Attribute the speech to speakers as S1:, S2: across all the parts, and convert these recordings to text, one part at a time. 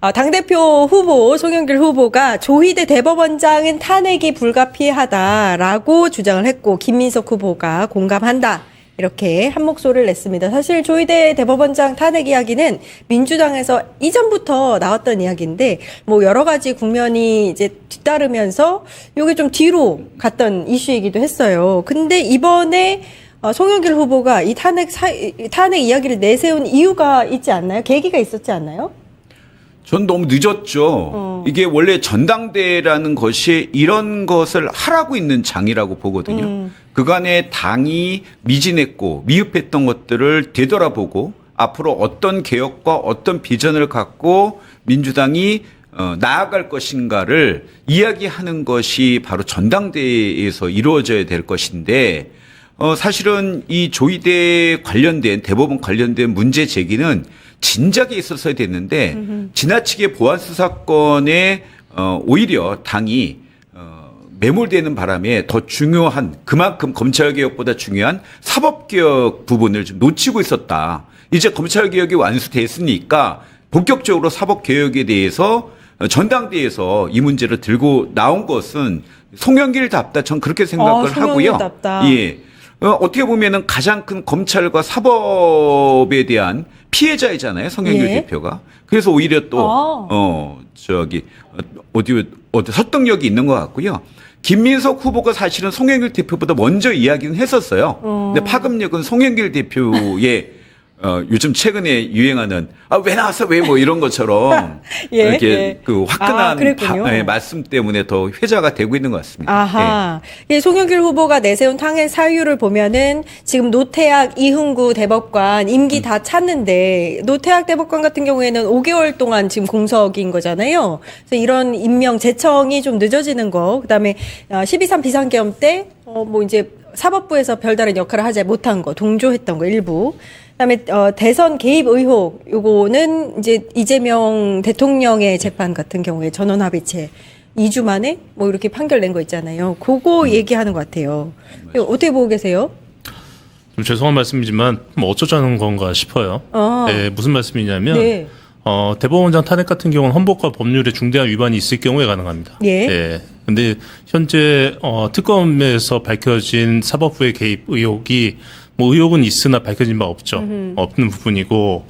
S1: 당대표 후보, 송영길 후보가 조희대 대법원장은 탄핵이 불가피하다라고 주장을 했고, 김민석 후보가 공감한다. 이렇게 한 목소리를 냈습니다. 사실 조희대 대법원장 탄핵 이야기는 민주당에서 이전부터 나왔던 이야기인데, 뭐 여러 가지 국면이 이제 뒤따르면서 이게 좀 뒤로 갔던 이슈이기도 했어요. 근데 이번에 송영길 후보가 이 탄핵 이야기를 내세운 이유가 있지 않나요? 계기가 있었지 않나요?
S2: 전 너무 늦었죠. 이게 원래 전당대회라는 것이 이런 것을 하라고 있는 장이라고 보거든요. 그간에 당이 미진했고 미흡했던 것들을 되돌아보고 앞으로 어떤 개혁과 어떤 비전을 갖고 민주당이 나아갈 것인가를 이야기하는 것이 바로 전당대회에서 이루어져야 될 것인데, 사실은 이 조희대 관련된 대법원 관련된 문제 제기는 진작에 있었어야 됐는데 지나치게 보안 수사권에 오히려 당이 매몰되는 바람에 더 중요한, 그만큼 검찰개혁보다 중요한 사법개혁 부분을 좀 놓치고 있었다. 이제 검찰개혁이 완수됐으니까 본격적으로 사법개혁에 대해서 전당대회에서 이 문제를 들고 나온 것은 송영길답다. 전 그렇게 생각을 하고요. 예. 어떻게 보면은 가장 큰 검찰과 사법에 대한 피해자이잖아요, 송영길 대표가. 그래서 오히려 또 어디 설득력이 있는 것 같고요. 김민석 후보가 사실은 송영길 대표보다 먼저 이야기는 했었어요. 근데 파급력은 송영길 대표의 요즘 최근에 유행하는 왜 나왔어 왜 뭐 이런 것처럼 이렇게 그 화끈한 말씀 때문에 더 회자가 되고 있는 것 같습니다.
S1: 아하. 예, 송영길 후보가 내세운 탄핵 사유를 보면은 지금 노태학, 이흥구 대법관 임기 다 찼는데, 노태학 대법관 같은 경우에는 5개월 동안 지금 공석인 거잖아요. 그래서 이런 임명 제청이 좀 늦어지는 거, 그다음에 12.3 비상계엄 때 뭐 이제 사법부에서 별다른 역할을 하지 못한 거, 동조했던 거 일부. 그다음에 대선 개입 의혹, 요거는 이제 이재명 대통령의 재판 같은 경우에 전원합의체 2주 만에 뭐 이렇게 판결 낸 거 있잖아요. 그거 얘기하는 것 같아요. 어떻게 보고 계세요?
S3: 좀 죄송한 말씀이지만 뭐 어쩌자는 건가 싶어요. 네, 무슨 말씀이냐면 대법원장 탄핵 같은 경우는 헌법과 법률에 중대한 위반이 있을 경우에 가능합니다. 네. 근데 현재 특검에서 밝혀진 사법부의 개입 의혹이 뭐 의혹은 있으나 밝혀진 바 없죠. 없는 부분이고,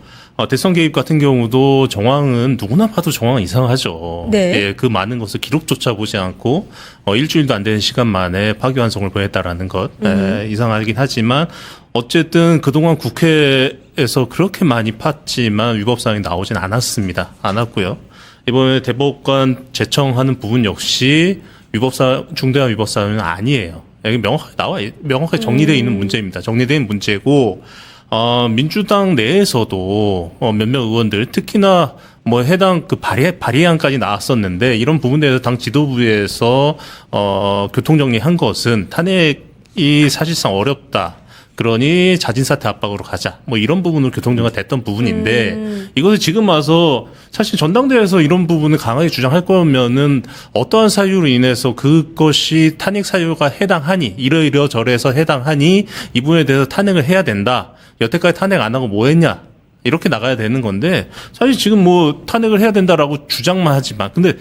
S3: 대선 개입 같은 경우도 정황은 누구나 봐도 정황은 이상하죠. 예, 그 많은 것을 기록조차 보지 않고 일주일도 안 되는 시간 만에 파기환송을 보냈다라는 것, 이상하긴 하지만 어쨌든 그동안 국회에서 그렇게 많이 팠지만 위법사항이 나오진 않았습니다. 않았고요. 이번에 대법관 제청하는 부분 역시 중대한 위법사항은 아니에요. 여기 명확하게 정리되어 있는 문제입니다. 정리된 문제고, 민주당 내에서도 몇몇 의원들, 특히나 뭐 해당 그 발의안까지 나왔었는데, 이런 부분에 대해서 당 지도부에서 교통정리한 것은 탄핵이 사실상 어렵다. 그러니 자진사퇴 압박으로 가자. 뭐 이런 부분으로 교통정리가 됐던 부분인데, 이것을 지금 와서 사실 전당대회에서 이런 부분을 강하게 주장할 거면은 어떠한 사유로 인해서 그것이 탄핵 사유가 해당하니, 이러저러해서 해당하니 이 부분에 대해서 탄핵을 해야 된다. 여태까지 탄핵 안 하고 뭐 했냐. 이렇게 나가야 되는 건데, 사실 지금 뭐 탄핵을 해야 된다라고 주장만 하지만, 근데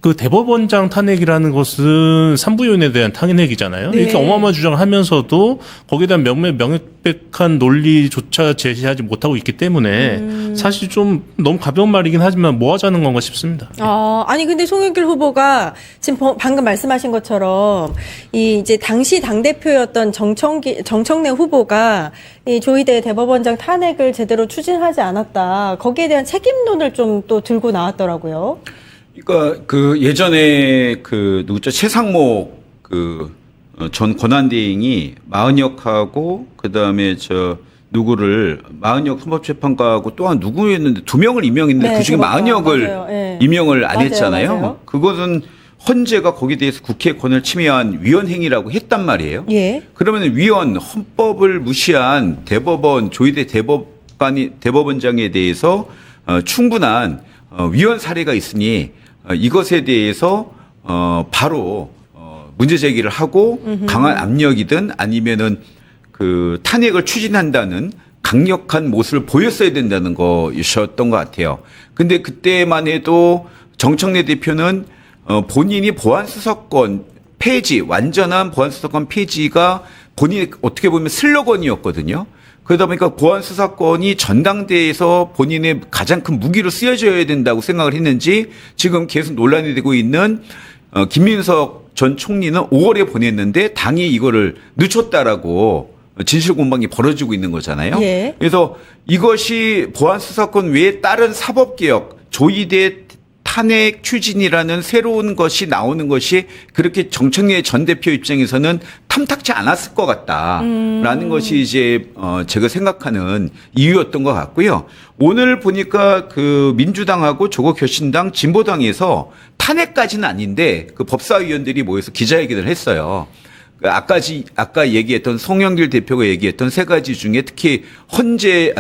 S3: 그 대법원장 탄핵이라는 것은 삼부위원회에 대한 탄핵이잖아요. 이렇게 어마어마한 주장을 하면서도 거기에 대한 명백한 논리조차 제시하지 못하고 있기 때문에 사실 좀 너무 가벼운 말이긴 하지만 뭐 하자는 건가 싶습니다.
S1: 아니 근데 송영길 후보가 지금 방금 말씀하신 것처럼 이제 당시 당대표였던 정청래 후보가 이 조희대 대법원장 탄핵을 제대로 추진하지 않았다. 거기에 대한 책임론을 좀 또 들고 나왔더라고요.
S2: 그러니까 그 예전에 그 누구죠, 최상목 전 권한대행이 마은혁하고 그다음에 누구를 마은혁 헌법재판관하고 또한 누구였는데 2명을 임명했는데 그중에 마은혁을 임명을 안 했잖아요. 맞아요. 그것은 헌재가 거기에 대해서 국회 권한을 침해한 위헌 행위라고 했단 말이에요. 그러면 헌법을 무시한 대법원 조희대 대법원장에 대해서 충분한 위헌 사례가 있으니 이것에 대해서 바로 문제 제기를 하고 강한 압력이든 아니면은 그 탄핵을 추진한다는 강력한 모습을 보였어야 된다는 것이었던 것 같아요. 근데 그때만 해도 정청래 대표는 본인이 보안수사권 폐지, 완전한 보안수사권 폐지가 본인이 어떻게 보면 슬로건이었거든요. 그러다 보니까 보안수사권이 전당대회에서 본인의 가장 큰 무기로 쓰여져야 된다고 생각을 했는지 지금 계속 논란이 되고 있는 김민석 전 총리는 5월에 보냈는데 당이 이거를 늦췄다라고 진실공방이 벌어지고 있는 거잖아요.
S1: 예.
S2: 그래서 이것이 보안수사권 외에 다른 사법개혁, 조이대 탄핵 추진이라는 새로운 것이 나오는 것이 그렇게 정청래 전 대표 입장에서는 탐탁지 않았을 것 같다라는 것이 이제 제가 생각하는 이유였던 것 같고요. 오늘 보니까 그 민주당하고 조국혁신당, 진보당에서 탄핵까지는 아닌데 그 법사위원들이 모여서 기자회견을 했어요. 아까 얘기했던 송영길 대표가 얘기했던 세 가지 중에 특히 헌재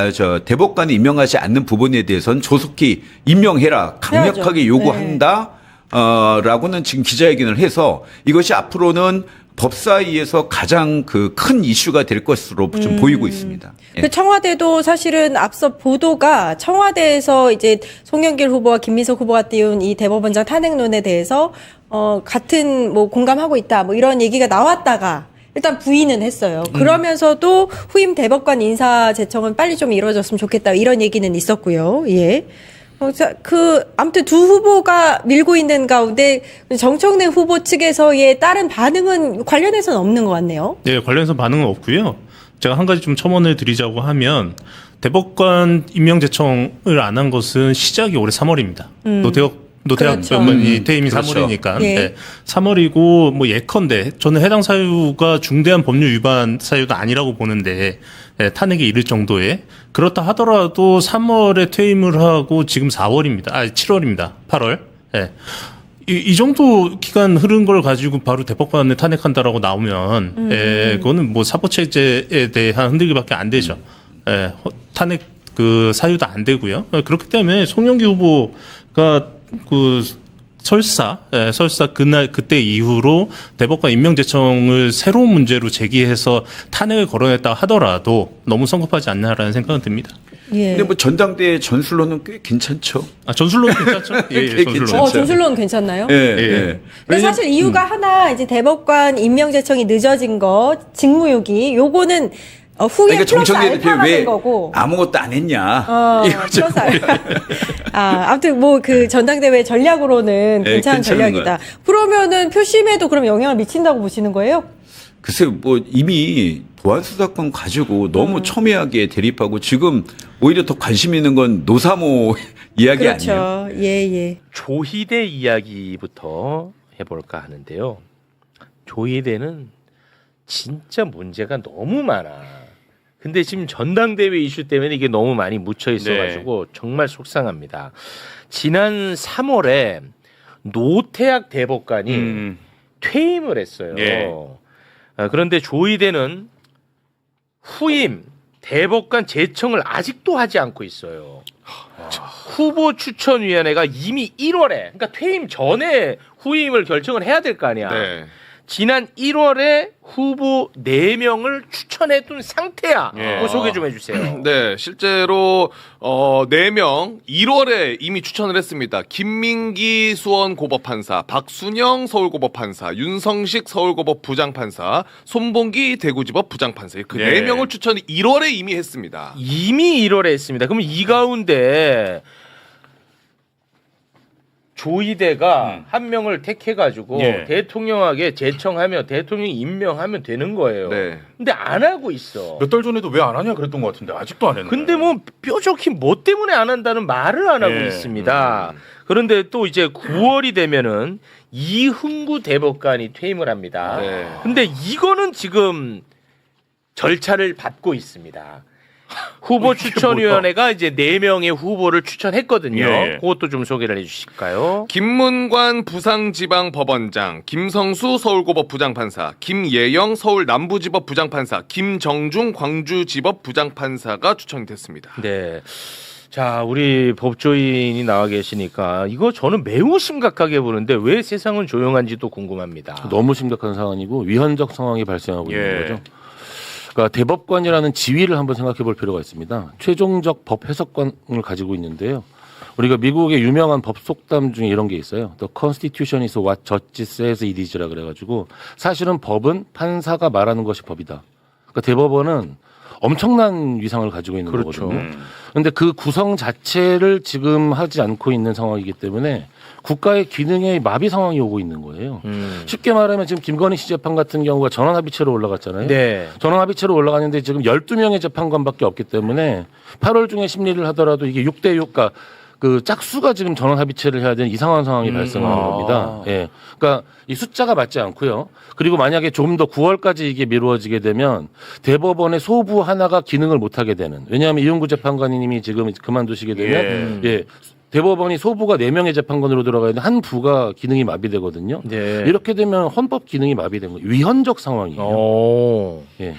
S2: 대법관을 임명하지 않는 부분에 대해서는 조속히 임명해라 강력하게
S1: 해야죠.
S2: 요구한다. 라고는 지금 기자회견을 해서 이것이 앞으로는 법사위에서 가장 그 큰 이슈가 될 것으로 좀 보이고 있습니다. 예.
S1: 그 청와대도 사실은 앞서 보도가 청와대에서 이제 송영길 후보와 김민석 후보가 띄운 이 대법원장 탄핵론에 대해서 같은 뭐 공감하고 있다 뭐 이런 얘기가 나왔다가 일단 부인은 했어요. 그러면서도 후임 대법관 인사 제청은 빨리 좀 이루어졌으면 좋겠다 이런 얘기는 있었고요. 예. 아무튼 두 후보가 밀고 있는 가운데 정청래 후보 측에서의 다른 반응은 관련해서는 없는 것 같네요.
S3: 네, 관련해서 반응은 없고요. 제가 한 가지 좀 첨언을 드리자고 하면 대법관 임명 제청을 안 한 것은 시작이 올해 3월입니다. 노태학
S1: 그렇죠.
S3: 의원이 퇴임이
S2: 그렇죠.
S3: 3월이니까
S1: 예.
S3: 네. 3월이고 뭐 예컨대 저는 해당 사유가 중대한 법률 위반 사유가 아니라고 보는데 탄핵에 이를 정도의 그렇다 하더라도 3월에 퇴임을 하고 지금 7월입니다. 8월. 예. 이 정도 기간 흐른 걸 가지고 바로 대법관을 탄핵한다라고 나오면 그거는 뭐 사법체제에 대한 흔들기밖에 안 되죠. 탄핵 그 사유도 안 되고요. 그렇기 때문에 송영길 후보가 그 설사 그때 이후로 대법관 임명제청을 새로운 문제로 제기해서 탄핵을 거론했다 하더라도 너무 성급하지 않나라는 생각은 듭니다.
S1: 예.
S2: 근데 뭐 전당대회 전술로는 꽤 괜찮죠.
S3: 전술로는 괜찮죠? 예, 전술로.
S2: 괜찮죠.
S1: 전술로는 괜찮나요?
S2: 예,
S3: 예.
S2: 예.
S1: 근데 사실 이유가 하나 이제 대법관 임명 제청이 늦어진 거 직무유기 요거는 후에
S2: 그러니까
S1: 플러스
S2: 정청래 대표
S1: 알파가
S2: 왜
S1: 된 거고.
S2: 아무것도 안 했냐. 이거죠.
S1: 플러스 알파. 아무튼 뭐 그 전당대회 전략으로는
S2: 예,
S1: 괜찮은
S2: 괜찮은
S1: 전략이다. 그러면은 표심에도 그럼 영향을 미친다고 보시는 거예요?
S2: 글쎄 뭐 이미 보안수사권 가지고 너무 첨예하게 대립하고 지금 오히려 더 관심 있는 건 노사모 이야기 아니에요?
S1: 그렇죠. 예.
S4: 조희대 이야기부터 해볼까 하는데요. 조희대는 진짜 문제가 너무 많아. 근데 지금 전당대회 이슈 때문에 이게 너무 많이 묻혀 있어가지고 정말 속상합니다. 지난 3월에 노태학 대법관이 퇴임을 했어요. 그런데 조희대는 후임 대법관 제청을 아직도 하지 않고 있어요. 후보 추천위원회가 이미 1월에 그러니까 퇴임 전에 후임을 결정을 해야 될 거 아니야.
S5: 네.
S4: 지난 1월에 후보 4명을 추천해둔 상태야. 그거 소개 좀 해주세요.
S5: 네, 실제로 4명 1월에 이미 추천을 했습니다. 김민기 수원고법판사, 박순영 서울고법판사, 윤성식 서울고법 부장판사, 손봉기 대구지법 부장판사. 그 4명을 추천을 1월에 이미 했습니다.
S4: 이미 1월에 했습니다. 그러면 이 가운데 조희대가 한 명을 택해가지고 대통령에게 제청하며 대통령이 임명하면 되는 거예요.
S5: 네.
S4: 근데 안 하고 있어.
S6: 몇 달 전에도 왜 안 하냐 그랬던 것 같은데 아직도 안 했네.
S4: 근데 뭐 뾰족히 뭐 때문에 안 한다는 말을 안 하고 있습니다. 그런데 또 이제 9월이 되면은 이흥구 대법관이 퇴임을 합니다.
S5: 네.
S4: 근데 이거는 지금 절차를 밟고 있습니다. 후보 추천위원회가 이제 4명의 후보를 추천했거든요. 그것도 좀 소개를 해주실까요?
S5: 김문관 부상지방법원장, 김성수 서울고법 부장판사, 김예영 서울 남부지법 부장판사, 김정중 광주지법 부장판사가 추천이 됐습니다.
S4: 네. 자, 우리 법조인이 나와 계시니까 이거 저는 매우 심각하게 보는데 왜 세상은 조용한지도 궁금합니다.
S6: 너무 심각한 상황이고 위헌적 상황이 발생하고 있는 거죠.
S7: 그러니까 대법관이라는 지위를 한번 생각해 볼 필요가 있습니다. 최종적 법 해석권을 가지고 있는데요. 우리가 미국의 유명한 법 속담 중에 이런 게 있어요. The Constitution is what judge says it is라 그래가지고 사실은 법은 판사가 말하는 것이 법이다. 그러니까 대법원은 엄청난 위상을 가지고 있는
S4: 그렇죠.
S7: 거거든요. 그런데 그 구성 자체를 지금 하지 않고 있는 상황이기 때문에 국가의 기능에 마비 상황이 오고 있는 거예요. 쉽게 말하면 지금 김건희 씨 재판 같은 경우가 전원합의체로 올라갔잖아요.
S4: 네.
S7: 전원합의체로 올라갔는데 지금 12명의 재판관밖에 없기 때문에 8월 중에 심리를 하더라도 이게 6대 6가 그 짝수가 지금 전원합의체를 해야 되는 이상한 상황이 발생하는 겁니다. 예. 그러니까 이 숫자가 맞지 않고요. 그리고 만약에 좀 더 9월까지 이게 미루어지게 되면 대법원의 소부 하나가 기능을 못 하게 되는. 왜냐하면 이용구 재판관님이 지금 그만두시게 되면 예. 대법원이 소부가 4명의 재판관으로 들어가야 되는데 한 부가 기능이 마비되거든요.
S4: 네.
S7: 이렇게 되면 헌법 기능이 마비된 거예요. 위헌적 상황이에요. 예.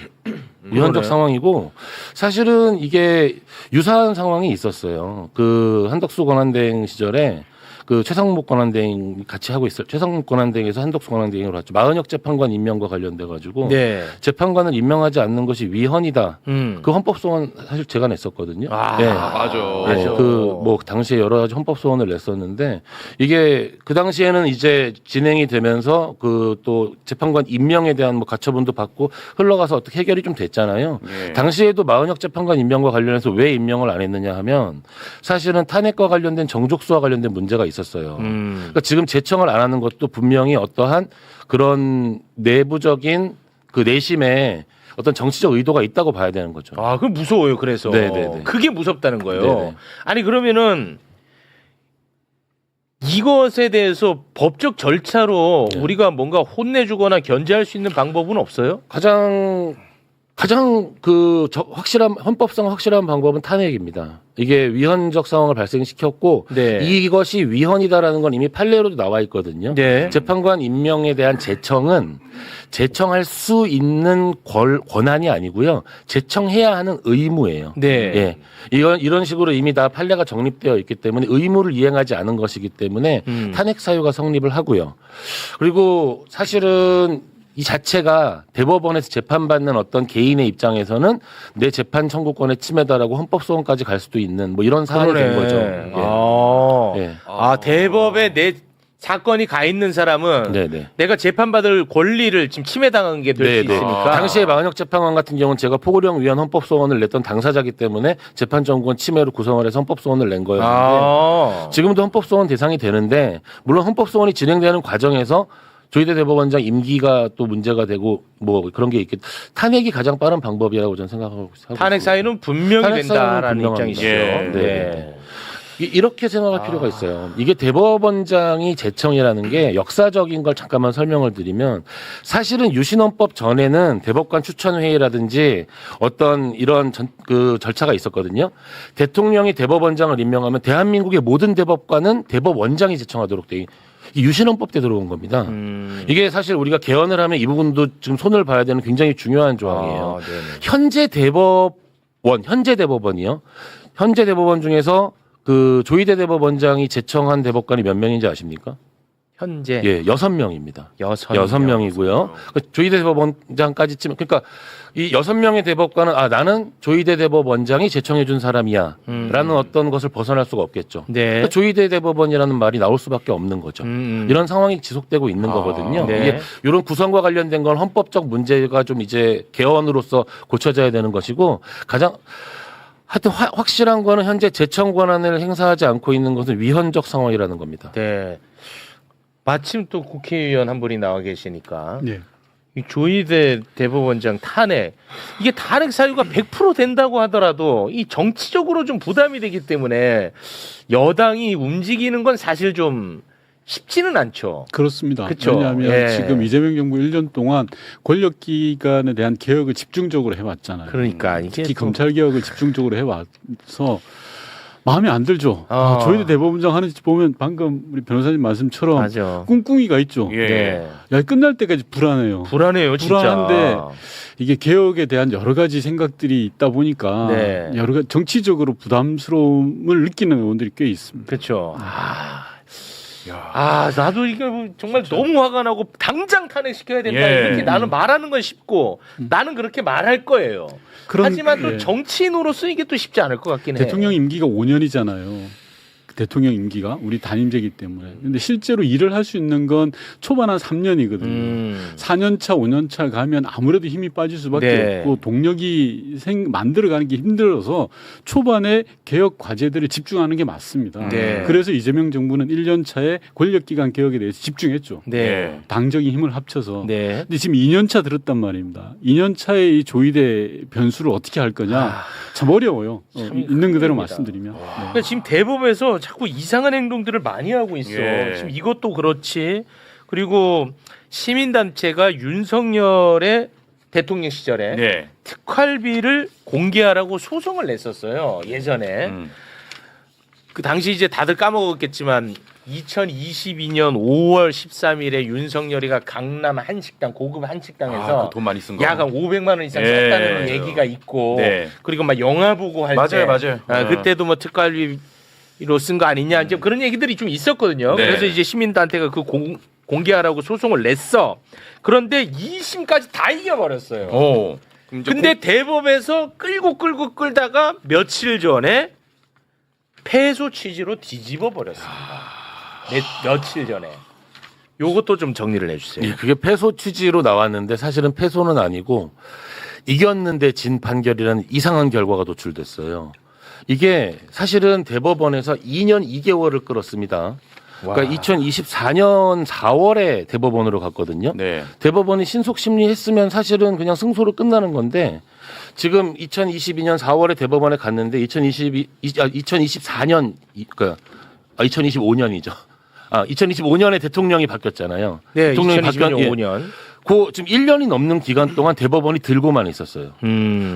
S7: 위헌적 상황이고 사실은 이게 유사한 상황이 있었어요. 그 한덕수 권한대행 시절에 그 최상목 권한대행 같이 하고 있어요. 최상목 권한대행에서 한덕수 권한대행으로 왔죠. 마은혁 재판관 임명과 관련돼 가지고
S4: 네.
S7: 재판관을 임명하지 않는 것이 위헌이다. 그 헌법 소원 사실 제가 냈었거든요. 네.
S5: 맞아.
S7: 그 뭐 당시에 여러 가지 헌법 소원을 냈었는데 이게 그 당시에는 이제 진행이 되면서 그 또 재판관 임명에 대한 뭐 가처분도 받고 흘러가서 어떻게 해결이 좀 됐잖아요. 당시에도 마은혁 재판관 임명과 관련해서 왜 임명을 안 했느냐 하면 사실은 탄핵과 관련된 정족수와 관련된 문제가 있었어요. 그러니까 지금 제청을 안 하는 것도 분명히 어떠한 그런 내부적인 그 내심에 어떤 정치적 의도가 있다고 봐야 되는 거죠.
S4: 아, 그럼 무서워요. 그래서
S7: 네네네.
S4: 그게 무섭다는 거예요.
S7: 네네.
S4: 아니 그러면은 이것에 대해서 법적 절차로
S7: 네.
S4: 우리가 뭔가 혼내주거나 견제할 수 있는 방법은 없어요?
S7: 가장 그 확실한 헌법상 확실한 방법은 탄핵입니다. 이게 위헌적 상황을 발생시켰고
S4: 네.
S7: 이것이 위헌이다라는 건 이미 판례로도 나와 있거든요.
S4: 네.
S7: 재판관 임명에 대한 제청은 제청할 수 있는 권한이 아니고요. 제청해야 하는 의무예요.
S4: 네.
S7: 예. 이런 식으로 이미 다 판례가 정립되어 있기 때문에 의무를 이행하지 않은 것이기 때문에 탄핵 사유가 성립을 하고요. 그리고 사실은 이 자체가 대법원에서 재판받는 어떤 개인의 입장에서는 내 재판 청구권의 침해다라고 헌법소원까지 갈 수도 있는 뭐 이런 사안이 된 거죠. 예. 예.
S4: 아, 대법에 내 사건이 가 있는 사람은
S7: 네네.
S4: 내가 재판받을 권리를 지금 침해당한 게 될 수
S7: 네네.
S4: 있으니까.
S7: 당시에 마은혁 재판관 같은 경우는 제가 포고령 위헌 헌법소원을 냈던 당사자기 때문에 재판정권 침해로 구성을 해서 헌법소원을 낸 거였는데 지금도 헌법소원 대상이 되는데 물론 헌법소원이 진행되는 과정에서 조희대 대법원장 임기가 또 문제가 되고 뭐 그런 게 있겠. 탄핵이 가장 빠른 방법이라고 저는 생각하고 있습니다.
S4: 탄핵 사유는 분명히
S7: 탄핵 사유는
S4: 된다라는
S7: 분명합니다.
S4: 입장이시죠.
S7: 네. 네. 이렇게 생각할 필요가 있어요. 이게 대법원장이 제청이라는 게 역사적인 걸 잠깐만 설명을 드리면 사실은 유신헌법 전에는 대법관 추천회의라든지 어떤 이런 그 절차가 있었거든요. 대통령이 대법원장을 임명하면 대한민국의 모든 대법관은 대법원장이 제청하도록 돼 유신헌법 때 들어온 겁니다. 이게 사실 우리가 개헌을 하면 이 부분도 지금 손을 봐야 되는 굉장히 중요한 조항이에요. 현재 대법원이요. 현재 대법원 중에서 그 조희대 대법원장이 제청한 대법관이 몇 명인지 아십니까?
S4: 현재
S7: 예, 6명입니다.
S4: 6명이고요.
S7: 조희대 대법원장까지 치면 그러니까 이 6명의 대법관은 나는 조희대 대법원장이 제청해 준 사람이야 라는 어떤 것을 벗어날 수가 없겠죠.
S4: 네.
S7: 그러니까 조희대 대법원이라는 말이 나올 수밖에 없는 거죠. 이런 상황이 지속되고 있는 거거든요.
S4: 네.
S7: 이게 이런 구성과 관련된 건 헌법적 문제가 좀 이제 개헌으로서 고쳐져야 되는 것이고 가장 하여튼 확실한 거는 현재 제청 권한을 행사하지 않고 있는 것은 위헌적 상황이라는 겁니다.
S4: 네. 마침 또 국회의원 한 분이 나와 계시니까
S8: 네.
S4: 이 조희대 대법원장 탄핵 이게 탄핵 사유가 100% 된다고 하더라도 이 정치적으로 좀 부담이 되기 때문에 여당이 움직이는 건 사실 좀 쉽지는 않죠.
S8: 그렇습니다.
S4: 그쵸?
S8: 왜냐하면
S4: 예.
S8: 지금 이재명 정부 1년 동안 권력기관에 대한 개혁을 집중적으로 해왔잖아요.
S4: 그러니까 이게
S8: 특히
S4: 또-
S8: 검찰 개혁을 집중적으로 해와서 마음에 안 들죠. 조희대 대법원장 하는지 보면 방금 우리 변호사님 말씀처럼
S4: 맞아.
S8: 꿍꿍이가 있죠.
S4: 네.
S8: 야, 끝날 때까지 불안해요.
S4: 불안해요, 진짜.
S8: 불안한데 이게 개혁에 대한 여러 가지 생각들이 있다 보니까
S4: 네.
S8: 여러 가지 정치적으로 부담스러움을 느끼는 의원들이 꽤 있습니다.
S4: 그렇죠. 나도 이게 뭐 정말 너무 화가 나고 당장 탄핵시켜야 된다.
S6: 예.
S4: 이렇게 나는 말하는 건 쉽고 나는 그렇게 말할 거예요. 하지만 또
S8: 예.
S4: 정치인으로서 이게 또 쉽지 않을 것 같긴 해.
S8: 대통령 임기가 5년이잖아요. 대통령 임기가 우리 단임제이기 때문에. 근데 실제로 일을 할 수 있는 건 초반 한 3년이거든요. 4년차, 5년차 가면 아무래도 힘이 빠질 수밖에
S4: 네.
S8: 없고 동력이 만들어가는 게 힘들어서 초반에 개혁 과제들을 집중하는 게 맞습니다.
S4: 네.
S8: 그래서 이재명 정부는 1년 차에 권력기관 개혁에 대해서 집중했죠.
S4: 네.
S8: 당적인 힘을 합쳐서.
S4: 네.
S8: 근데 지금 2년 차 들었단 말입니다. 2년 차에 이 조이대 변수를 어떻게 할 거냐. 참 어려워요.
S4: 참
S8: 있는 그대로
S4: 큰일이다.
S8: 말씀드리면. 네.
S4: 그러니까 지금 대법에서 자꾸 이상한 행동들을 많이 하고 있어.
S6: 예.
S4: 지금 이것도 그렇지. 그리고 시민단체가 윤석열의 대통령 시절에
S6: 네.
S4: 특활비를 공개하라고 소송을 냈었어요. 예전에. 그 당시 이제 다들 까먹었겠지만 2022년 5월 13일에 윤석열이가 강남 한식당 고급 한식당에서
S6: 돈 많이 쓴 거.
S4: 야간 500만 원 이상
S6: 예.
S4: 썼다는 얘기가 있고
S6: 네.
S4: 그리고 막 영화 보고 할 때
S6: 맞아요.
S4: 그때도 뭐 특활비로 쓴 거 아니냐 이제 그런 얘기들이 좀 있었거든요.
S6: 네.
S4: 그래서 이제 시민단체가 그 공개하라고 소송을 냈어. 그런데 2심까지 다 이겨버렸어요.
S6: 오.
S4: 근데 대법에서 끌다가 며칠 전에 패소 취지로 뒤집어 버렸습니다. 며칠 전에. 요것도 좀 정리를 해주세요.
S7: 예, 그게 패소 취지로 나왔는데 사실은 패소는 아니고 이겼는데 진 판결이라는 이상한 결과가 도출됐어요. 이게 사실은 대법원에서 2년 2개월을 끌었습니다. 그러니까 2024년 4월에 대법원으로 갔거든요.
S6: 네.
S7: 대법원이 신속 심리했으면 사실은 그냥 승소로 끝나는 건데 지금 2022년 4월에 대법원에 갔는데 2024년 그러니까 2025년이죠. 2025년에 대통령이 바뀌었잖아요.
S4: 네,
S7: 대통령이
S4: 2025년.
S7: 그 지금 1년이 넘는 기간 동안 대법원이 들고만 있었어요.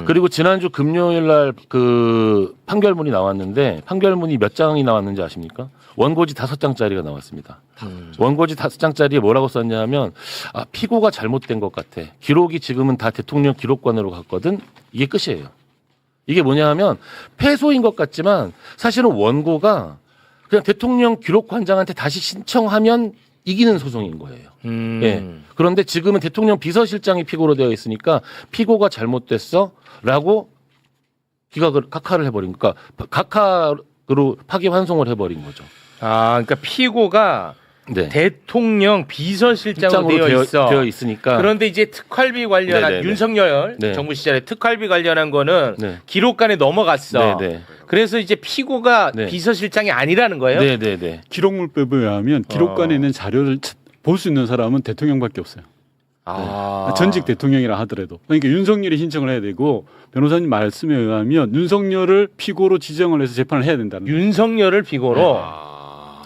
S7: 그리고 지난주 금요일 날 그 판결문이 나왔는데 판결문이 몇 장이 나왔는지 아십니까? 원고지 5장짜리가 나왔습니다. 원고지 5장짜리에 뭐라고 썼냐면 피고가 잘못된 것 같아. 기록이 지금은 다 대통령 기록관으로 갔거든. 이게 끝이에요. 이게 뭐냐 하면 패소인 것 같지만 사실은 원고가 그냥 대통령 기록관장한테 다시 신청하면 이기는 소송인 거예요. 예. 그런데 지금은 대통령 비서실장이 피고로 되어 있으니까 피고가 잘못됐어라고 각하를 해버린 그러니까 각하로 파기환송을 해버린 거죠.
S4: 그러니까 피고가
S7: 네.
S4: 대통령 비서실장으로
S7: 실장으로 되어 있으니까
S4: 그런데 이제 특활비 관련한
S7: 네네네.
S4: 윤석열
S7: 네.
S4: 정부 시절에 특활비 관련한 거는
S7: 네.
S4: 기록관에 넘어갔어.
S7: 네네.
S4: 그래서 이제 피고가
S7: 네.
S4: 비서실장이 아니라는 거예요.
S7: 네네네.
S8: 기록물법에 의하면 기록관에 있는 자료를 볼 수 있는 사람은 대통령밖에 없어요. 전직 대통령이라 하더라도. 그러니까 윤석열이 신청을 해야 되고 변호사님 말씀에 의하면 윤석열을 피고로 지정을 해서 재판을 해야 된다는 거예요.
S4: 윤석열을 피고로.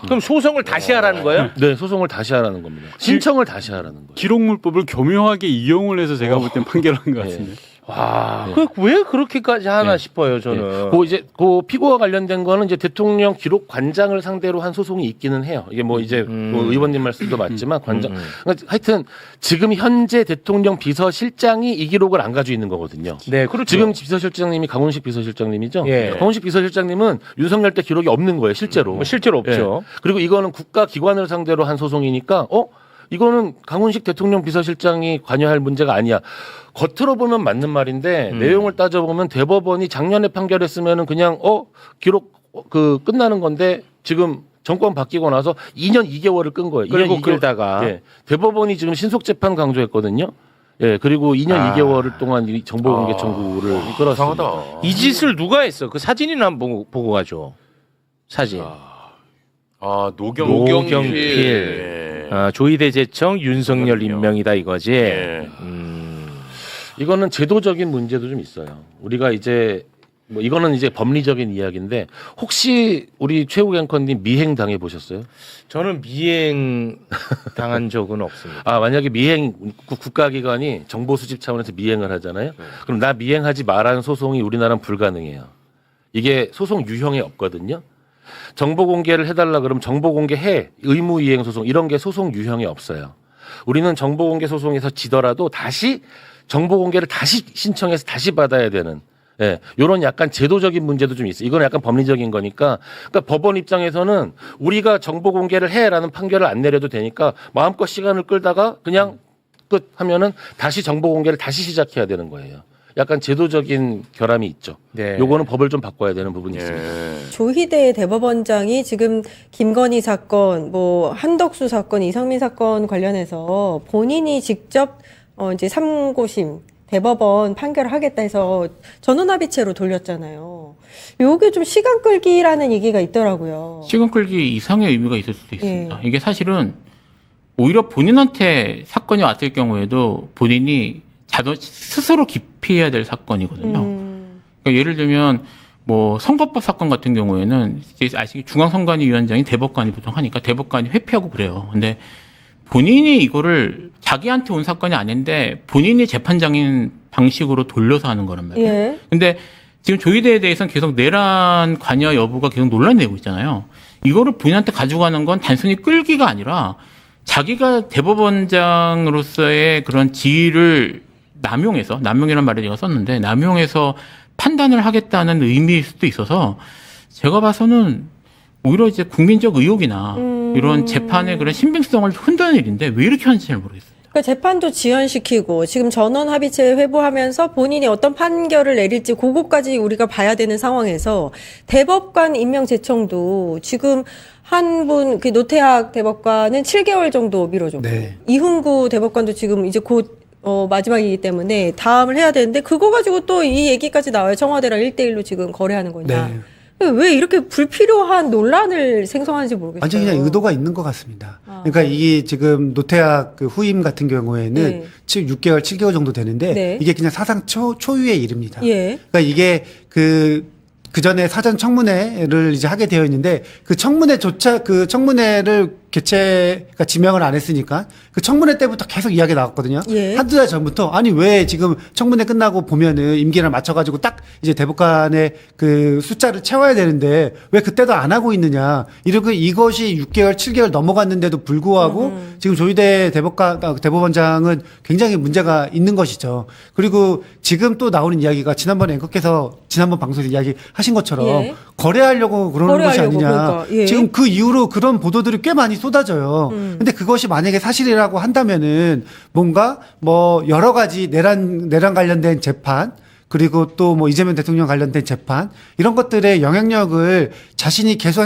S4: 그럼 소송을 다시 하라는 거예요?
S7: 네, 소송을 다시 하라는 겁니다. 신청을 다시 하라는 거예요.
S8: 기록물법을 교묘하게 이용을 해서 제가 볼 땐 판결한 것 같습니다.
S4: 와,
S7: 네.
S4: 왜 그렇게까지 하나
S7: 네.
S4: 싶어요, 저는.
S7: 그 피고와 관련된 거는 이제 대통령 기록관장을 상대로 한 소송이 있기는 해요. 이게 뭐 이제 뭐 의원님 말씀도 맞지만 관장. 그러니까 하여튼 지금 현재 대통령 비서실장이 이 기록을 안 가지고 있는 거거든요.
S4: 네, 그렇죠.
S7: 지금 비서실장님이 강훈식 비서실장님이죠.
S4: 예.
S7: 강훈식 비서실장님은 윤석열 때 기록이 없는 거예요, 실제로.
S4: 뭐 실제로 없죠.
S7: 예. 그리고 이거는 국가기관을 상대로 한 소송이니까 이거는 강훈식 대통령 비서실장이 관여할 문제가 아니야. 겉으로 보면 맞는 말인데 내용을 따져보면 대법원이 작년에 판결했으면은 그냥 기록 끝나는 건데 지금 정권 바뀌고 나서 2년 2개월을 끈 거예요.
S4: 끌고 끌다가.
S7: 예. 대법원이 지금 신속 재판 강조했거든요. 예, 그리고 2년 2개월 동안 이 정보공개 청구를 끌었습니다.
S4: 이 짓을 누가 했어? 그 사진이나 한번 보고 가죠. 사진. 노경필. 조이대 제청 윤석열 임명이다 이거지.
S7: 예. 이거는 제도적인 문제도 좀 있어요. 우리가 이제 뭐 이거는 이제 법리적인 이야기인데 혹시 우리 최욱 앵커님 미행 당해 보셨어요?
S4: 저는 미행 당한 적은 없습니다.
S7: 만약에 미행 국가기관이 정보 수집 차원에서 미행을 하잖아요. 그럼 나 미행하지 말라는 소송이 우리나라는 불가능해요. 이게 소송 유형이 없거든요. 정보 공개를 해달라 그러면 정보 공개해 의무 이행 소송 이런 게 소송 유형이 없어요. 우리는 정보 공개 소송에서 지더라도 다시 정보 공개를 다시 신청해서 다시 받아야 되는 예, 요런 약간 제도적인 문제도 좀 있어요. 이건 약간 법리적인 거니까. 그러니까 법원 입장에서는 우리가 정보 공개를 해라는 판결을 안 내려도 되니까 마음껏 시간을 끌다가 그냥 끝 하면은 다시 정보 공개를 다시 시작해야 되는 거예요. 약간 제도적인 결함이 있죠.
S4: 네.
S7: 요거는 법을 좀 바꿔야 되는 부분이 있습니다.
S1: 조희대 대법원장이 지금 김건희 사건, 뭐 한덕수 사건, 이상민 사건 관련해서 본인이 직접 이제 3고심 대법원 판결을 하겠다 해서 전원합의체로 돌렸잖아요. 요게 좀 시간 끌기라는 얘기가 있더라고요.
S9: 시간 끌기 이상의 의미가 있을 수도 있습니다. 이게 사실은 오히려 본인한테 사건이 왔을 경우에도 본인이 스스로 기피해야 될 사건이거든요. 그러니까 예를 들면 뭐 선거법 사건 같은 경우에는 이제 아시기 중앙선관위원장이 대법관이 보통 하니까 대법관이 회피하고 그래요. 근데 본인이 이거를 자기한테 온 사건이 아닌데 본인이 재판장인 방식으로 돌려서 하는 거란 말이에요.
S1: 예.
S9: 근데 지금 조희대에 대해서는 계속 내란 관여 여부가 계속 논란이 되고 있잖아요. 이거를 본인한테 가져가는 건 단순히 끌기가 아니라 자기가 대법원장으로서의 그런 지위를 남용이라는 말을 제가 썼는데 남용해서 판단을 하겠다는 의미일 수도 있어서 제가 봐서는 오히려 이제 국민적 의혹이나 이런 재판의 그런 신빙성을 흔드는 일인데 왜 이렇게 하는지 잘 모르겠어요.
S1: 그러니까 재판도 지연시키고 지금 전원 합의체 회부하면서 본인이 어떤 판결을 내릴지 그거까지 우리가 봐야 되는 상황에서 대법관 임명 제청도 지금 한 분 그 노태학 대법관은 7개월 정도 미뤄졌고
S10: 네.
S1: 이훈구 대법관도 지금 이제 곧 마지막이기 때문에 다음을 해야 되는데 그거 가지고 또 이 얘기까지 나와요. 청와대랑 1대1로 지금 거래하는 거냐.
S10: 네.
S1: 왜 이렇게 불필요한 논란을 생성하는지 모르겠어요.
S10: 완전히 그냥 의도가 있는 것 같습니다. 그러니까 이게 지금 노태학 그 후임 같은 경우에는
S1: 네.
S10: 6개월, 7개월 정도 되는데
S1: 네.
S10: 이게 그냥 사상 초유의 일입니다.
S1: 예.
S10: 그러니까 이게 그 전에 사전 청문회를 이제 하게 되어 있는데 그 청문회를 그러니까 지명을 안 했으니까 그 청문회 때부터 계속 이야기 나왔거든요.
S1: 예.
S10: 한두 달 전부터 아니 왜 지금 청문회 끝나고 보면은 임기를 맞춰가지고 딱 이제 대법관의 그 숫자를 채워야 되는데 왜 그때도 안 하고 있느냐. 이러고 이것이 6개월, 7개월 넘어갔는데도 불구하고 지금 조희대 대법원장은 굉장히 문제가 있는 것이죠. 그리고 지금 또 나오는 이야기가 지난번에 앵커께서 지난번 방송에서 이야기하신 것처럼
S1: 예.
S10: 거래하려고 그러는 것이 아니냐.
S1: 그러니까. 예.
S10: 지금 그 이후로 그런 보도들이 꽤 많이 쏟아져요. 근데 그것이 만약에 사실이라고 한다면은 뭔가 뭐 여러 가지 내란 관련된 재판 그리고 또 뭐 이재명 대통령 관련된 재판 이런 것들의 영향력을 자신이 계속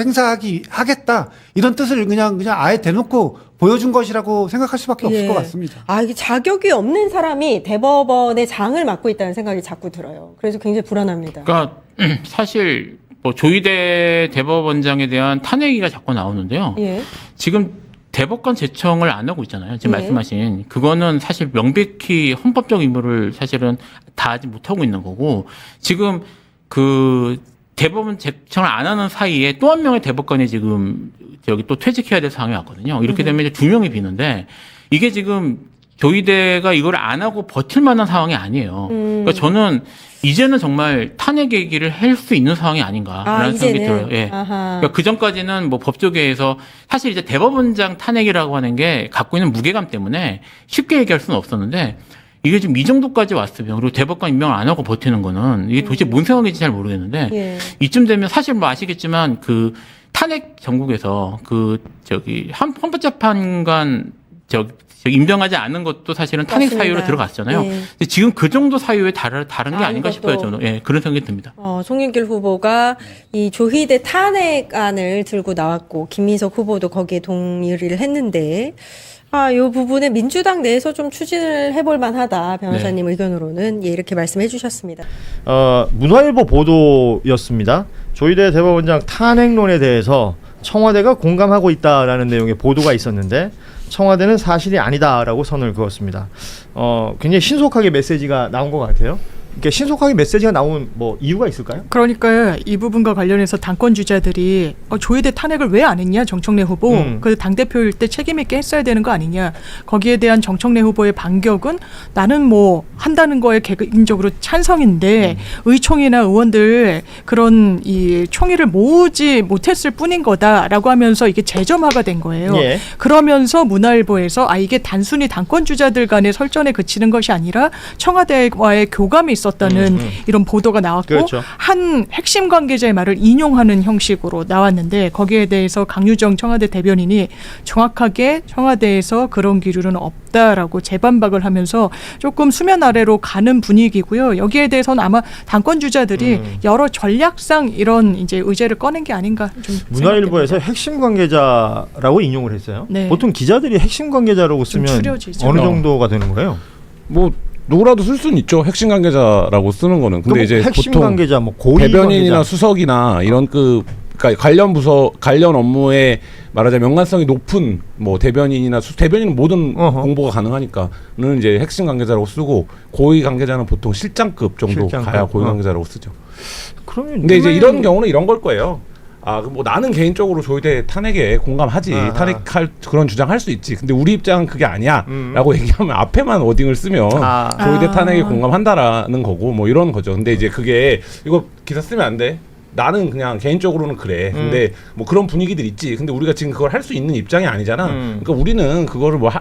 S10: 하겠다 이런 뜻을 그냥 아예 대놓고 보여준 것이라고 생각할 수밖에 없을 것 같습니다.
S1: 이게 자격이 없는 사람이 대법원의 장을 맡고 있다는 생각이 자꾸 들어요. 그래서 굉장히 불안합니다.
S9: 그러니까 사실 뭐 조희대 대법원장에 대한 탄핵이가 자꾸 나오는데요.
S1: 예.
S9: 지금 대법관 제청을 안 하고 있잖아요. 지금
S1: 예.
S9: 말씀하신 그거는 사실 명백히 헌법적 의무를 사실은 다하지 못하고 있는 거고 지금 그 대법원 제청을 안 하는 사이에 또 한 명의 대법관이 지금 저기 또 퇴직해야 될 상황이 왔거든요. 이렇게 되면 이제 2명이 비는데 이게 지금 조희대가 이걸 안 하고 버틸 만한 상황이 아니에요. 그러니까 저는 이제는 정말 탄핵 얘기를 할 수 있는 상황이 아닌가라는 생각이 들어요. 예. 그러니까 그 전까지는 뭐 법조계에서 사실 이제 대법원장 탄핵이라고 하는 게 갖고 있는 무게감 때문에 쉽게 얘기할 수는 없었는데 이게 지금 이 정도까지 왔으면 그리고 대법관 임명을 안 하고 버티는 거는 이게 도대체 뭔 생각인지 잘 모르겠는데
S1: 예.
S9: 이쯤 되면 사실 뭐 아시겠지만 그 탄핵 전국에서 그 저기 헌법재판관 임명하지 않은 것도 사실은 탄핵
S1: 맞습니다.
S9: 사유로 들어갔잖아요.
S1: 예.
S9: 근데 지금 그 정도 사유에 다른 게 아닌가 싶어요. 저는 그런 생각이 듭니다.
S1: 송영길 후보가 이 조희대 탄핵안을 들고 나왔고 김민석 후보도 거기에 동의를 했는데 이 부분에 민주당 내에서 좀 추진을 해볼 만하다. 변호사님 의견으로는 이렇게 말씀해 주셨습니다.
S11: 문화일보 보도였습니다. 조희대 대법원장 탄핵론에 대해서 청와대가 공감하고 있다라는 내용의 보도가 있었는데 청와대는 사실이 아니다라고 선을 그었습니다. 굉장히 신속하게 메시지가 나온 것 같아요. 이렇게 신속하게 메시지가 나온 뭐 이유가 있을까요?
S12: 그러니까 이 부분과 관련해서 당권 주자들이 조희대 탄핵을 왜 안 했냐 정청래 후보 그 당대표일 때 책임 있게 했어야 되는 거 아니냐 거기에 대한 정청래 후보의 반격은 나는 뭐 한다는 거에 개인적으로 찬성인데 의총이나 의원들 그런 이 총의를 모으지 못했을 뿐인 거다라고 하면서 이게 재점화가 된 거예요.
S11: 예.
S12: 그러면서 문화일보에서 이게 단순히 당권 주자들 간의 설전에 그치는 것이 아니라 청와대와의 교감이 있었 있었다는 이런 보도가 나왔고
S11: 그렇죠.
S12: 한 핵심 관계자의 말을 인용하는 형식으로 나왔는데 거기에 대해서 강유정 청와대 대변인이 정확하게 청와대에서 그런 기류는 없다라고 재반박을 하면서 조금 수면 아래로 가는 분위기고요. 여기에 대해서는 아마 당권 주자들이 여러 전략상 이런 이제 의제를 꺼낸 게 아닌가 좀
S11: 문화일보에서
S12: 생각됩니다.
S11: 핵심 관계자라고 인용을 했어요.
S12: 네.
S11: 보통 기자들이 핵심 관계자라고
S12: 좀
S11: 쓰면
S12: 추려지죠.
S11: 어느 정도가 되는 거예요?
S6: 뭐 누구라도 쓸 수는 있죠. 핵심 관계자라고 쓰는 거는. 근데
S11: 그럼
S6: 이제
S11: 핵심
S6: 보통
S11: 관계자, 뭐 고위
S6: 대변인이나
S11: 관계자.
S6: 수석이나 이런 그러니까 관련 부서 관련 업무에 말하자면 연관성이 높은 뭐 대변인이나 대변인은 모든 공보가 가능하니까는 이제 핵심 관계자라고 쓰고 고위 관계자는 보통 실장급 정도
S11: 실장급.
S6: 가야 고위 관계자라고 쓰죠.
S11: 그러면
S6: 근데 이제 이런 경우는 이런 걸 거예요. 뭐 나는 개인적으로 조희대 탄핵에 공감하지. 탄핵할 그런 주장할 수 있지. 근데 우리 입장은 그게 아니야라고 얘기하면 앞에만 워딩을 쓰면 조희대 탄핵에 공감한다라는 거고 뭐 이런 거죠. 근데 이제 그게 이거 기사 쓰면 안 돼. 나는 그냥 개인적으로는 그래. 근데 뭐 그런 분위기들 있지. 근데 우리가 지금 그걸 할 수 있는 입장이 아니잖아. 그러니까 우리는 그거를 뭐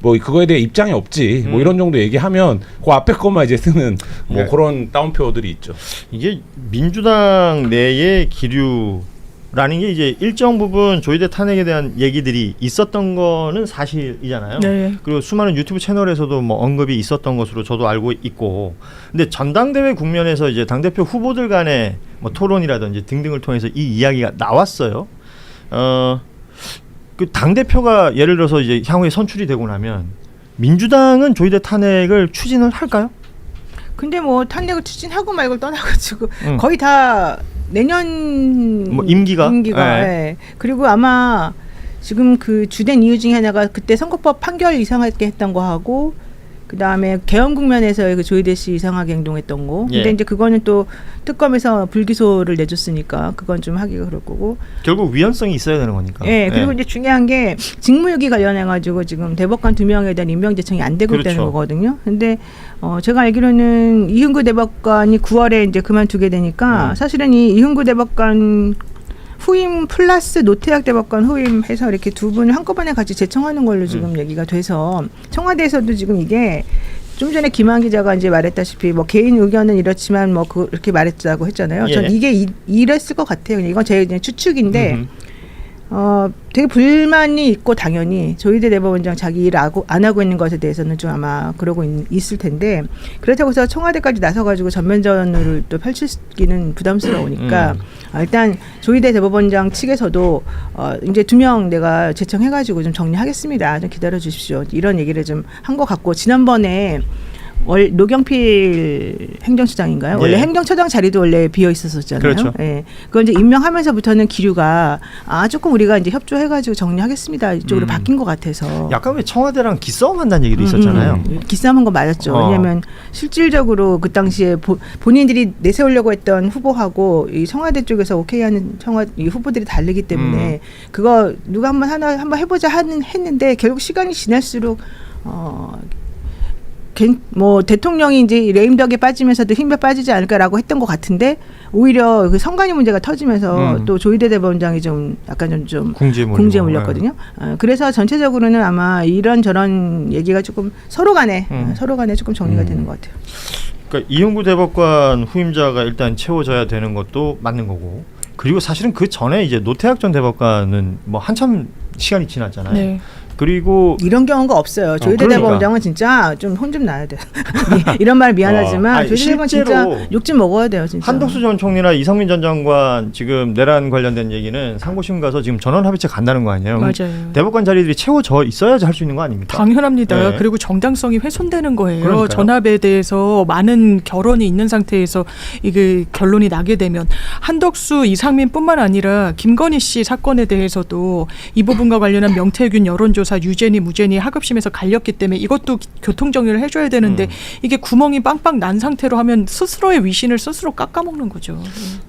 S6: 그거에 대해 입장이 없지. 뭐 이런 정도 얘기하면 그 앞에 것만 이제 쓰는 뭐
S11: 네.
S6: 그런 따옴표들이 있죠.
S11: 이게 민주당 내의 기류라는 게 이제 일정 부분 조희대 탄핵에 대한 얘기들이 있었던 거는 사실이잖아요.
S12: 네.
S11: 그리고 수많은 유튜브 채널에서도 뭐 언급이 있었던 것으로 저도 알고 있고. 근데 전당대회 국면에서 이제 당대표 후보들 간의 뭐 토론이라든지 등등을 통해서 이 이야기가 나왔어요. 그 당대표가 예를 들어서 이제 향후에 선출이 되고 나면 민주당은 조희대 탄핵을 추진을 할까요?
S13: 근데 뭐 탄핵을 추진하고 말고 떠나가지고 거의 다 내년
S11: 뭐 임기가
S13: 예. 그리고 아마 지금 그 주된 이유 중에 하나가 그때 선거법 판결 이상하게 했던 거 하고 그 다음에 개헌 국면에서의 그 조희대 씨 이상하게 행동했던 거. 근데
S11: 예.
S13: 이제 그거는 또 특검에서 불기소를 내줬으니까 그건 좀 하기가 그럴 거고.
S11: 결국 위헌성이 있어야 되는 거니까.
S13: 예. 그리고 이제 중요한 게 직무유기 관련해가지고 지금 대법관 2명에 대한 임명 제청이 안 되고
S11: 그렇죠.
S13: 있다는 거거든요. 근데 제가 알기로는 이흥구 대법관이 9월에 이제 그만두게 되니까 사실은 이 이흥구 대법관 후임 플러스 노태학 대법관 후임해서 이렇게 두 분을 한꺼번에 같이 제청하는 걸로 지금 얘기가 돼서 청와대에서도 지금 이게 좀 전에 김한 기자가 이제 말했다시피 뭐 개인 의견은 이렇지만 뭐 그렇게 말했다고 했잖아요. 전 이게 이랬을 것 같아요. 이건 제 그냥 추측인데 되게 불만이 있고 당연히 조희대 대법원장 자기 일 안 하고 있는 것에 대해서는 좀 아마 그러고 있을 텐데 그렇다고 해서 청와대까지 나서가지고 전면전을 또 펼치기는 부담스러우니까 일단 조희대 대법원장 측에서도 이제 2명 내가 제청해가지고 좀 정리하겠습니다. 좀 기다려 주십시오. 이런 얘기를 좀 한 것 같고 지난번에 노경필 행정처장인가요?
S11: 예.
S13: 원래 행정처장 자리도 원래 비어 있었잖아요.
S11: 그렇죠.
S13: 예. 그걸 이제 임명하면서부터는 기류가 조금 우리가 이제 협조해가지고 정리하겠습니다. 이쪽으로 바뀐 것 같아서.
S11: 약간 왜 청와대랑 기싸움 한다는 얘기도 있었잖아요.
S13: 기싸움한 거 맞았죠. 왜냐하면 실질적으로 그 당시에 본인들이 내세우려고 했던 후보하고 이 청와대 쪽에서 오케이하는 이 후보들이 다르기 때문에 그거 누가 한번 해보자 했는데 결국 시간이 지날수록 뭐 대통령이 이제 레임덕에 빠지면서도 힘에 빠지지 않을까라고 했던 것 같은데 오히려 그 선관위 문제가 터지면서 또 조희대 대법원장이 좀 약간 좀 궁지에 물렸거든요. 그래서 전체적으로는 아마 이런 저런 얘기가 조금 서로 간에 조금 정리가 되는 것 같아요.
S11: 그러니까 이흥구 대법관 후임자가 일단 채워져야 되는 것도 맞는 거고 그리고 사실은 그 전에 이제 노태학 전 대법관은 뭐 한참 시간이 지났잖아요.
S12: 네.
S13: 그리고 이런 경우가 없어요. 조희대
S11: 그러니까.
S13: 대법원장은 진짜 좀 혼 좀 나야 돼요. 이런 말 미안하지만 조희대 대법원 진짜 욕 좀 먹어야 돼요. 진짜.
S11: 한덕수 전 총리나 이상민 전 장관 지금 내란 관련된 얘기는 상고심 가서 지금 전원 합의체 간다는 거 아니에요?
S12: 맞아요.
S11: 대법관 자리들이 채워져 있어야지 할 수 있는 거 아닙니까?
S12: 당연합니다.
S11: 네.
S12: 그리고 정당성이 훼손되는 거예요.
S11: 그러니까요.
S12: 전압에 대해서 많은 결론이 있는 상태에서 이게 결론이 나게 되면 한덕수, 이상민뿐만 아니라 김건희 씨 사건에 대해서도 이 부분과 관련한 명태균 여론조사 유죄니 무죄니 하급심에서 갈렸기 때문에 이것도 교통정리를 해줘야 되는데 이게 구멍이 빵빵 난 상태로 하면 스스로의 위신을 스스로 깎아먹는 거죠.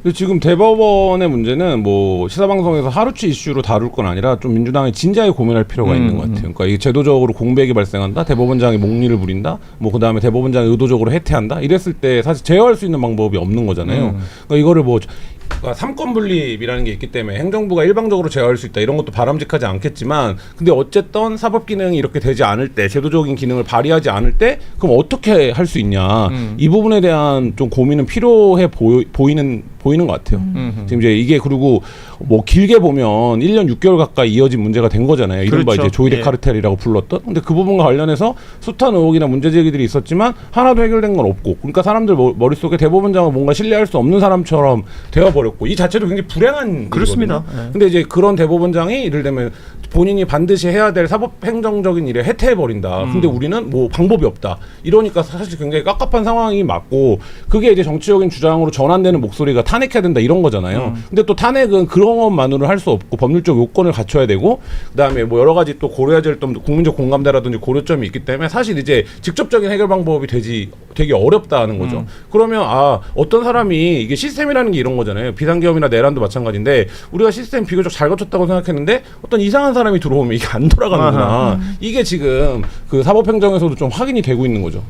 S6: 근데 지금 대법원의 문제는 뭐 시사방송에서 하루치 이슈로 다룰 건 아니라 좀 민주당이 진지하게 고민할 필요가 있는 것 같아요. 그러니까 이게 제도적으로 공백이 발생한다, 대법원장이 목리를 부린다, 뭐 그 다음에 대법원장이 의도적으로 해태한다 이랬을 때 사실 제어할 수 있는 방법이 없는 거잖아요. 그러니까 이거를 뭐 그러니까 삼권 분립이라는 게 있기 때문에 행정부가 일방적으로 제어할 수 있다 이런 것도 바람직하지 않겠지만 근데 어쨌든 사법 기능이 이렇게 되지 않을 때 제도적인 기능을 발휘하지 않을 때 그럼 어떻게 할 수 있냐 이 부분에 대한 좀 고민은 필요해 보이는 것 같아요. 지금 이제 이게 그리고 뭐 길게 보면 1년 6개월 가까이 이어진 문제가 된 거잖아요. 이른바
S11: 그렇죠.
S6: 이제 조이데
S11: 예.
S6: 카르텔이라고 불렀던. 근데 그 부분과 관련해서 숱한 의혹이나 문제 제기들이 있었지만 하나도 해결된 건 없고 그러니까 사람들 머릿속에 대법원장은 뭔가 신뢰할 수 없는 사람처럼 되어버렸고 이 자체도 굉장히 불행한
S11: 그렇습니다.
S6: 일이거든요. 근데 이제 그런 대법원장이 예를 들면 본인이 반드시 해야 될 사법행정적인 일에 해태해버린다. 근데 우리는 뭐 방법이 없다. 이러니까 사실 굉장히 깝깝한 상황이 맞고 그게 이제 정치적인 주장으로 전환되는 목소리가 탄핵해야 된다 이런 거잖아요. 근데 또 탄핵은 그런 것만으로 할 수 없고 법률적 요건을 갖춰야 되고 그다음에 뭐 여러 가지 또 고려해야 될 또 국민적 공감대라든지 고려점이 있기 때문에 사실 이제 직접적인 해결 방법이 되게 어렵다는 거죠. 그러면 어떤 사람이 이게 시스템이라는 게 이런 거잖아요. 비상계엄이나 내란도 마찬가지인데 우리가 시스템 비교적 잘 갖췄다고 생각했는데 어떤 이상한 사람이 들어오면 이게 안 돌아가는구나. 이게 지금 그 사법행정에서도 좀 확인이 되고 있는 거죠.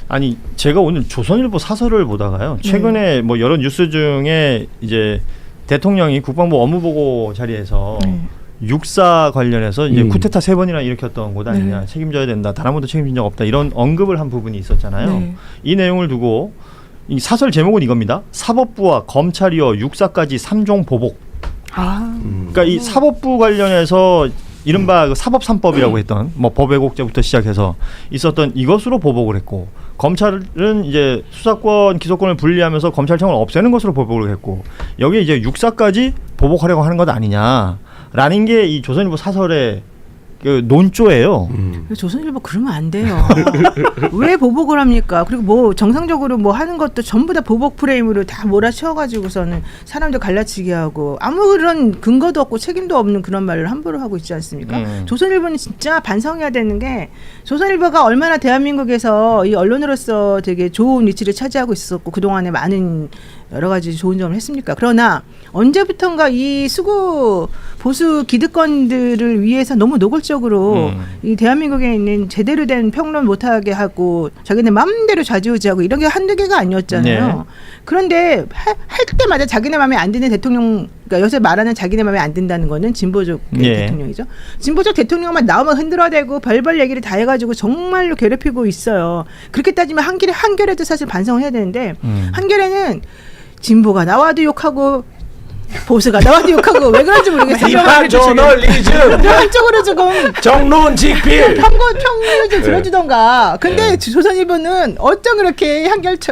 S11: 아니 제가 오늘 조선일보 사설을 보다가요. 최근에 뭐 여러 뉴스 중에 이제 대통령이 국방부 업무보고 자리에서 육사 관련해서 이제 쿠데타 3번이나 일으켰던 곳 아니냐 책임져야 된다. 단 한 번도 책임진 적 없다. 이런 언급을 한 부분이 있었잖아요. 이 내용을 두고 이 사설 제목은 이겁니다. 사법부와 검찰이어 육사까지 3종 보복. 그러니까 이 사법부 관련해서 이른바 그 사법 3법이라고 했던 뭐 법외국제부터 시작해서 있었던 이것으로 보복을 했고 검찰은 이제 수사권 기소권을 분리하면서 검찰청을 없애는 것으로 보복을 했고 여기에 이제 육사까지 보복하려고 하는 것 아니냐라는 게 이 조선일보 사설의 그 논조예요.
S13: 조선일보 그러면 안 돼요. 왜 보복을 합니까? 그리고 뭐 정상적으로 뭐 하는 것도 전부 다 보복 프레임으로 다 몰아치워가지고서는 사람들 갈라치게 하고 아무런 근거도 없고 책임도 없는 그런 말을 함부로 하고 있지 않습니까? 조선일보는 진짜 반성해야 되는 게 조선일보가 얼마나 대한민국에서 이 언론으로서 되게 좋은 위치를 차지하고 있었고 그동안에 많은 여러 가지 좋은 점을 했습니까? 그러나 언제부턴가 이 수구 보수 기득권들을 위해서 너무 노골적으로 이 대한민국에 있는 제대로 된 평론 못하게 하고 자기네 마음대로 좌지우지하고 이런 게 한두 개가 아니었잖아요. 그런데 할 때마다 자기네 마음에 안 드는 대통령, 그러니까 요새 말하는 자기네 마음에 안 든다는 거는 진보적 대통령이죠. 진보적 대통령만 나오면 흔들어대고 별별 얘기를 다 해가지고 정말로 괴롭히고 있어요. 그렇게 따지면 한겨레도 사실 반성을 해야 되는데 한겨레는 진보가 나와도 욕하고 보수가 나와도 욕하고 왜 그런지 모르겠어요.
S6: 비판 저널리즘
S13: 한쪽으로 조금
S6: 정론 직필
S13: 평론을 좀 들어주던가. 근데 조선일보는 어쩜 그렇게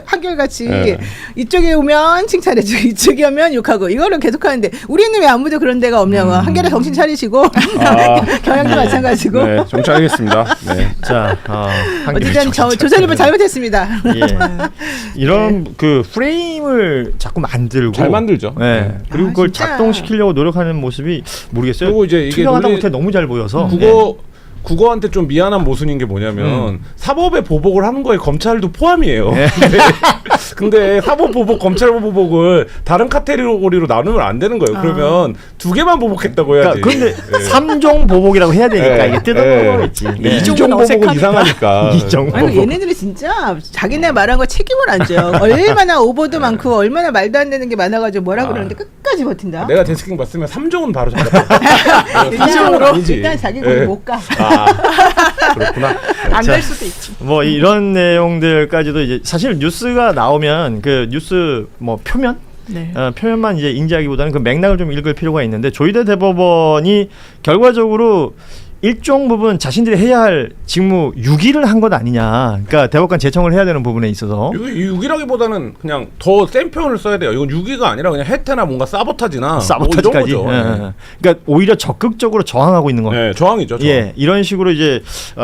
S13: 한결같이 이쪽에 오면 칭찬해주고 이쪽에 오면 욕하고 이거를 계속하는데 우리는 왜 아무도 그런 데가 없냐고. 한결에 정신 차리시고 경향도 마찬가지고.
S5: 네, 정찰하겠습니다. 네.
S11: 자,
S13: 어쨌든 조선일보 잘못했습니다.
S11: 이런 그 프레임을 자꾸 만들고
S6: 잘 만들죠.
S11: 그리고 그걸 작동시키려고 노력하는 모습이 모르겠어요.
S6: 그리고 이제 이게
S11: 투명하다 못해 너무 잘 보여서
S6: 국어한테 좀 미안한 모순인 게 뭐냐면 사법에 보복을 하는 거에 검찰도 포함이에요. 근데 사법 보복, 검찰 보복을 다른 카테고리로 나누면 안 되는 거예요. 그러면 두 개만 보복했다고 해야지.
S11: 그런데 3종 보복이라고 해야 되니까 이게 뜯어먹겠지.
S6: 2종 보복은 이상하니까.
S13: 아니 얘네들이 진짜 자기네 말한 거 책임을 안 져요. 얼마나 오버도 많고 얼마나 말도 안 되는 게 많아가지고 뭐라 그러는데 끝까지 버틴다.
S6: 내가 데스킹 봤으면 3종은 바로 잡았다.
S13: 3종으로 일단 자기 거기 못 가.
S6: 그렇구나.
S12: 안 될 수도 있지.
S11: 뭐 이런 내용들까지도 이제 사실 뉴스가 나오면 그 뉴스 뭐 표면 표면만 이제 인지하기보다는 그 맥락을 좀 읽을 필요가 있는데 조희대 대법원이 결과적으로 일정 부분 자신들이 해야 할 직무 유기를 한 것 아니냐. 그러니까 대법관 제청을 해야 되는 부분에 있어서
S6: 유기라기보다는 그냥 더 센 표현을 써야 돼요. 이건 유기가 아니라 그냥 해태나 뭔가 사보타지나
S11: 사보타지까지.
S6: 뭐 이런 거죠.
S11: 그러니까 오히려 적극적으로 저항하고 있는 거예요.
S6: 저항이죠. 저항.
S11: 이런 식으로 이제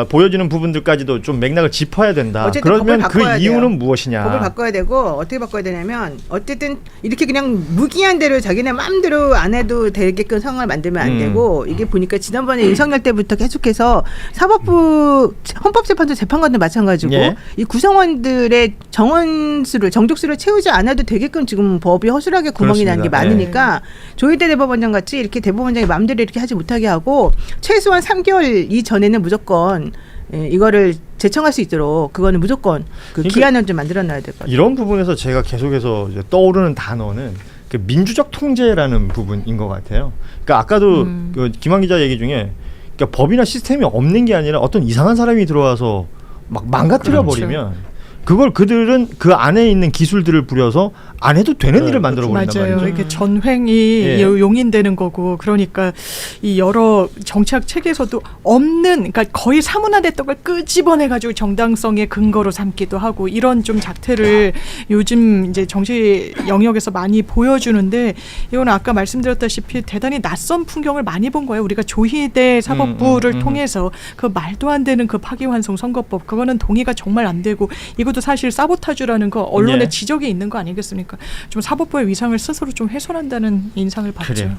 S11: 보여지는 부분들까지도 좀 맥락을 짚어야 된다. 그러면 그 이유는 무엇이냐.
S13: 법을 바꿔야 되고 어떻게 바꿔야 되냐면 어쨌든 이렇게 그냥 무기한 대로 자기네 마음대로 안 해도 되게끔 상황을 만들면 안 되고 이게 보니까 지난번에 윤석열 때부터 계속해서 사법부 헌법재판소 재판관도 마찬가지고 이 구성원들의 정족수를 채우지 않아도 되게끔 지금 법이 허술하게 구멍이 나는 게 많으니까 조희대 대법원장 같이 이렇게 대법원장이 마음대로 이렇게 하지 못하게 하고 최소한 3개월 이전에는 무조건 이거를 제청할 수 있도록 그거는 무조건 그 기한을 좀 만들어놔야 될 것 같아요.
S11: 이런 부분에서 제가 계속해서 이제 떠오르는 단어는 그 민주적 통제라는 부분인 것 같아요. 그러니까 아까도 그 김한 기자 얘기 중에 그러니까 법이나 시스템이 없는 게 아니라 어떤 이상한 사람이 들어와서 막 망가뜨려 버리면 그걸 그들은 그 안에 있는 기술들을 부려서 안 해도 되는 일을 만들어 버린단
S12: 맞아요.
S11: 말이죠.
S12: 이게 전횡이 용인되는 거고 그러니까 이 여러 정치학 책에서도 없는 그러니까 거의 사문화됐던 걸 끄집어내 가지고 정당성의 근거로 삼기도 하고 이런 좀 작태를 요즘 이제 정치 영역에서 많이 보여주는데 이건 아까 말씀드렸다시피 대단히 낯선 풍경을 많이 본 거예요. 우리가 조희대 사법부를 통해서 그 말도 안 되는 그 파기환송 선거법 그거는 동의가 정말 안 되고 이것도 사실 사보타주라는 거 언론의 지적이 있는 거 아니겠습니까? 좀 사법부의 위상을 스스로 좀 훼손한다는 인상을 받죠.
S11: 그래요.